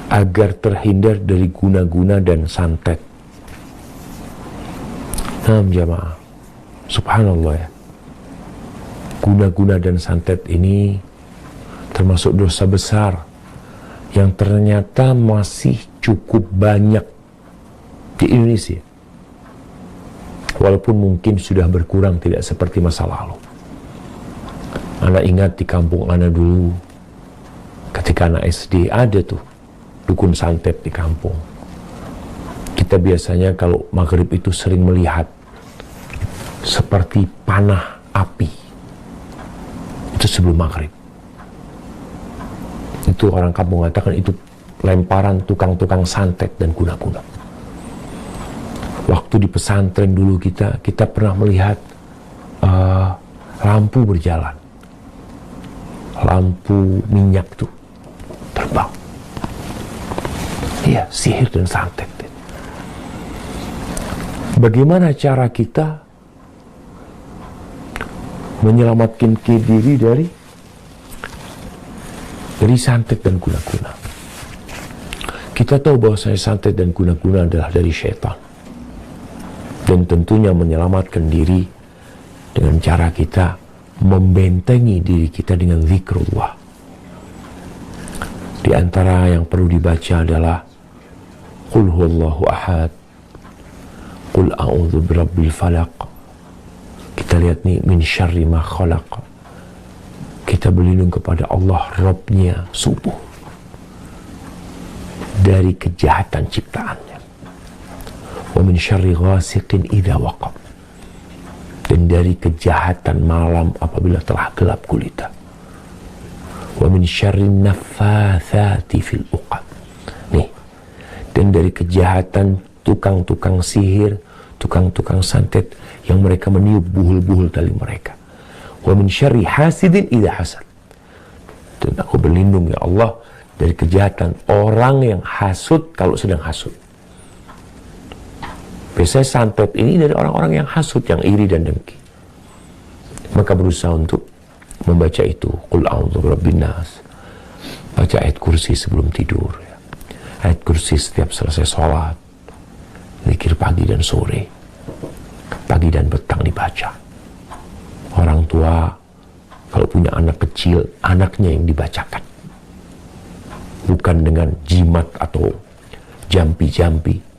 agar terhindar dari guna-guna dan santet. Nah, jamaah, subhanallah ya, guna-guna dan santet ini termasuk dosa besar yang ternyata masih cukup banyak di Indonesia, walaupun mungkin sudah berkurang, tidak seperti masa lalu. Anak ingat di kampung anak dulu, ketika anak SD, ada tuh dukun santet di kampung. Kita biasanya kalau maghrib itu sering melihat seperti panah api. Itu sebelum maghrib. Itu orang kampung mengatakan itu lemparan tukang-tukang santet dan guna-guna. Waktu di pesantren dulu kita pernah melihat lampu berjalan. Lampu minyak tuh terbang. Iya, sihir dan santet. Bagaimana cara kita menyelamatkan diri dari santet dan guna-guna? Kita tahu bahwa santet dan guna-guna adalah dari syaitan. Dan tentunya menyelamatkan diri dengan cara kita membentengi diri kita dengan zikrullah. Di antara yang perlu dibaca adalah Qul huwallahu ahad, Qul a'udzu birabbil falaq. Kita lihat nih, min syarri ma khalaq. Kita berlindung kepada Allah, Rabbnya subuh, dari kejahatan ciptaannya. Wa min syarri ghasiqin idza waqab. Dan dari kejahatan malam apabila telah gelap gulita. Wa min syarrin naffatsati fil uqad. Nih, dan dari kejahatan tukang-tukang sihir, tukang-tukang santet yang mereka meniup buhul-buhul tali mereka. Wa min syarri hasidin idza hasad. Dan aku berlindung ya Allah dari kejahatan orang yang hasud kalau sedang hasud. Biasanya santet ini dari orang-orang yang hasud, yang iri dan dengki. Maka berusaha untuk membaca itu. Qul a'udzu birabbin nas. Baca ayat kursi sebelum tidur. Ya. Ayat kursi setiap selesai sholat. Zikir pagi dan sore. Pagi dan petang dibaca. Orang tua kalau punya anak kecil, anaknya yang dibacakan. Bukan dengan jimat atau jampi-jampi.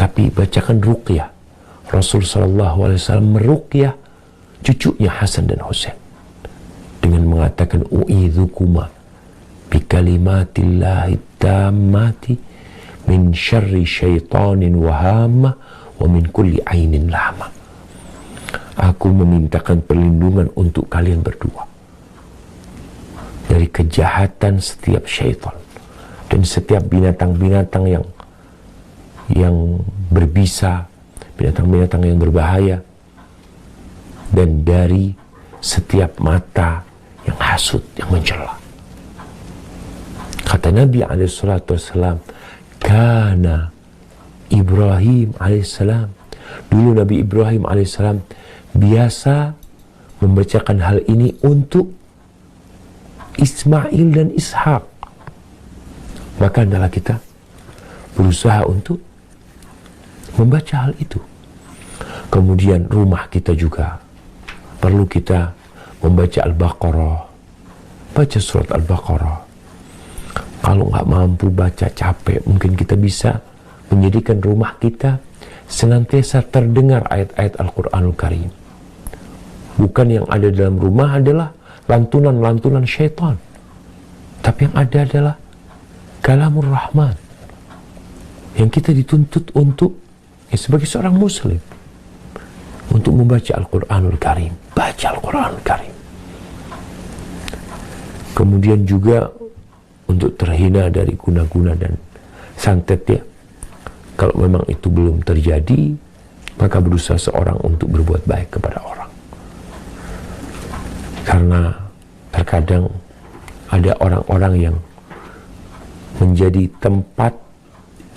Tapi bacakan ruqyah. Rasul SAW meruqyah cucunya Hasan dan Husain dengan mengatakan u'idzukuma bikalimatillahi tammati min syarri syaitanin wahama wa min kulli ainin lama. Aku memintakan perlindungan untuk kalian berdua dari kejahatan setiap syaitan dan setiap binatang-binatang yang berbisa, binatang-binatang yang berbahaya, dan dari setiap mata yang hasud, yang mencela. Kata Nabi SAW, Kana Ibrahim alaihissalam. Dulu Nabi Ibrahim alaihissalam biasa membacakan hal ini untuk Ismail dan Ishak. Maka adalah kita berusaha untuk membaca hal itu. Kemudian rumah kita juga perlu kita membaca Al-Baqarah. Baca surat Al-Baqarah. Kalau nggak mampu baca, capek, mungkin kita bisa menjadikan rumah kita senantiasa terdengar ayat-ayat Al-Quranul Karim. Bukan yang ada dalam rumah adalah lantunan-lantunan syaitan, tapi yang ada adalah Kalamur Rahman, yang kita dituntut untuk sebagai seorang muslim untuk membaca Al-Quranul Karim. Baca Al-Quranul Karim. Kemudian juga untuk terhindar dari guna-guna dan santet ya. Kalau memang itu belum terjadi, maka berusaha seorang untuk berbuat baik kepada orang. Karena terkadang ada orang-orang yang menjadi tempat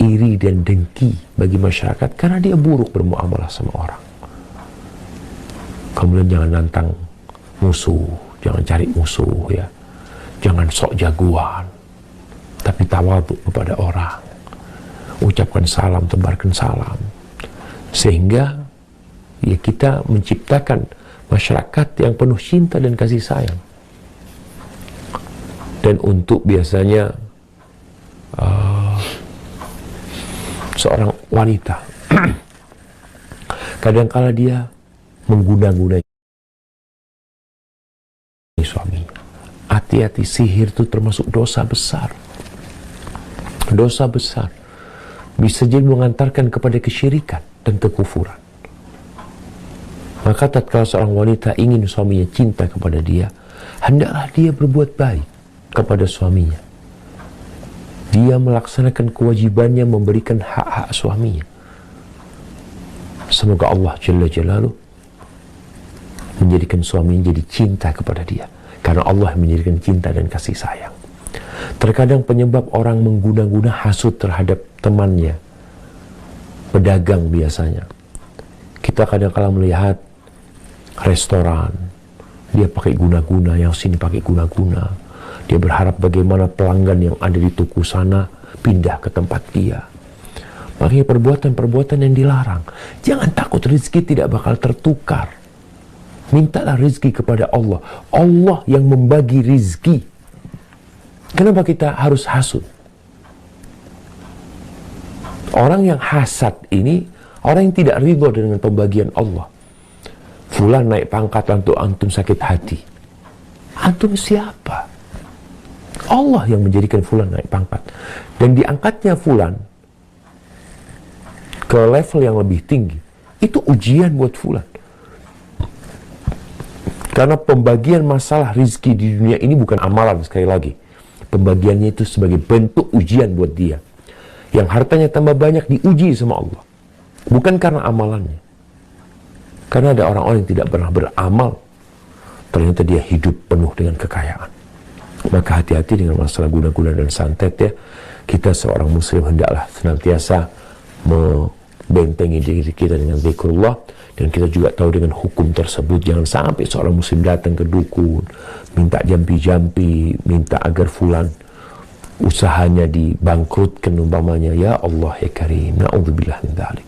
iri dan dengki bagi masyarakat karena dia buruk bermuamalah sama orang. Kemudian jangan nantang musuh, jangan cari musuh ya. Jangan sok jagoan. tapi tawadhu kepada orang, ucapkan salam, tebarkan salam, sehingga ya kita menciptakan masyarakat yang penuh cinta dan kasih sayang. Dan untuk biasanya seorang wanita kadangkala dia mengguna-guna suaminya. Hati-hati, sihir itu termasuk dosa besar. Dosa besar. Bisa jadi mengantarkan kepada kesyirikan dan kekufuran. Maka tatkala seorang wanita ingin suaminya cinta kepada dia, hendaklah dia berbuat baik kepada suaminya. Dia melaksanakan kewajibannya memberikan hak-hak suaminya. Semoga Allah Jalla Jalaluh menjadikan suaminya jadi cinta kepada dia. Karena Allah menjadikan cinta dan kasih sayang. Terkadang penyebab orang mengguna-guna hasut terhadap temannya, pedagang biasanya. Kita kadang-kala melihat restoran, dia pakai guna-guna, yang sini pakai guna-guna. Dia berharap bagaimana pelanggan yang ada di toko sana pindah ke tempat dia. Makanya perbuatan-perbuatan yang dilarang. Jangan takut rezeki tidak bakal tertukar. Mintalah rezeki kepada Allah. Allah yang membagi rezeki. Kenapa kita harus hasud? Orang yang hasad ini, orang yang tidak ridho dengan pembagian Allah. Fulan naik pangkat, untuk antum sakit hati. Antum siapa? Allah yang menjadikan fulan naik pangkat. Dan diangkatnya fulan ke level yang lebih tinggi, itu ujian buat fulan. Karena pembagian masalah rizki di dunia ini bukan amalan, sekali lagi. Pembagiannya itu sebagai bentuk ujian buat dia. Yang hartanya tambah banyak diuji sama Allah. Bukan karena amalannya. Karena ada orang-orang yang tidak pernah beramal, ternyata dia hidup penuh dengan kekayaan. Maka hati-hati dengan masalah guna-guna dan santet ya. Kita seorang muslim hendaklah senantiasa membentengi diri kita dengan zikrullah. Dan kita juga tahu dengan hukum tersebut. Jangan sampai seorang muslim datang ke dukun, minta jampi-jampi, minta agar fulan usahanya dibangkrutkan umpamanya. Ya Allah ya Karim, na'udzubillah min dzalik.